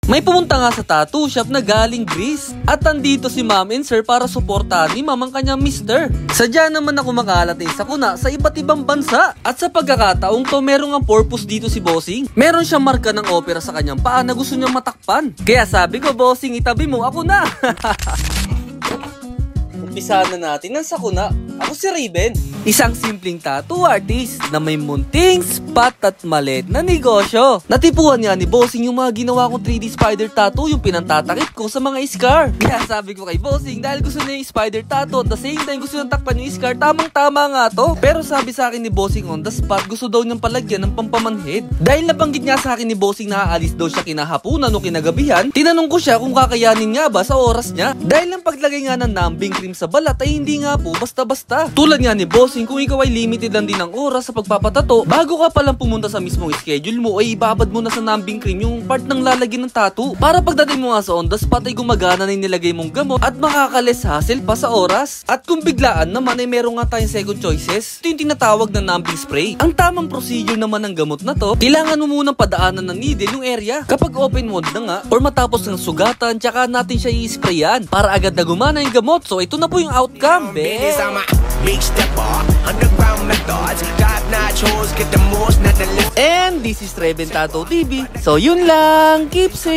May pumunta nga sa tattoo shop na galing Greece. At andito si ma'am and sir para suportahan ni ma'am ang kanyang mister. Sadya naman ako makalat sa sakuna sa iba't ibang bansa. At sa pagkakataong to, merong ang purpose dito si bossing. Meron siyang marka ng opera sa kanyang paa na gusto niyang matakpan. Kaya sabi ko, bossing, itabi mo, ako na. Umpisa na natin ang sakuna. Ako si Raven, isang simpleng tattoo artist na may munting spot at maliit na negosyo. Natipuan nga ni bossing yung mga ginawa kong 3D spider tattoo, yung pinantatakip ko sa mga scar. Kaya sabi ko kay bossing, dahil gusto niya yung spider tattoo at the same time gusto niyang takpan yung scar, tamang-tama nga to. Pero sabi sa akin ni bossing on the spot, gusto daw niyang palagyan ng pampamanhid. Dahil nabanggit nga sa akin ni bossing na aalis daw siya kinahapunan o kinagabihan, tinanong ko siya kung kakayanin nga ba sa oras niya. Dahil ang paglagay nga ng numbing cream sa balat ay hindi nga po basta-basta. Tulad nga ni bossing, kung ikaw ay limited lang din ng oras sa pagpapatato, bago ka palang pumunta sa mismong schedule mo ay ibabad mo na sa numbing cream yung part ng lalagyan ng tattoo. Para pagdating mo nga sa on the spot ay gumagana na yung nilagay mong gamot at makakales hassle pa sa oras. At kung biglaan naman ay meron nga tayong second choices. Ito yung tinatawag na numbing spray. Ang tamang procedure naman ng gamot na to, kailangan mo munang padaanan ng needle yung area. Kapag open wound na nga or matapos ng sugatan, tsaka natin siya i-sprayan para agad na gumana yung gamot. So ito na po yung outcome, Big stepper, underground methods, top-notch hoes, get the most, not the list. And this is Raven Tattoo TV. So yun lang, keep safe.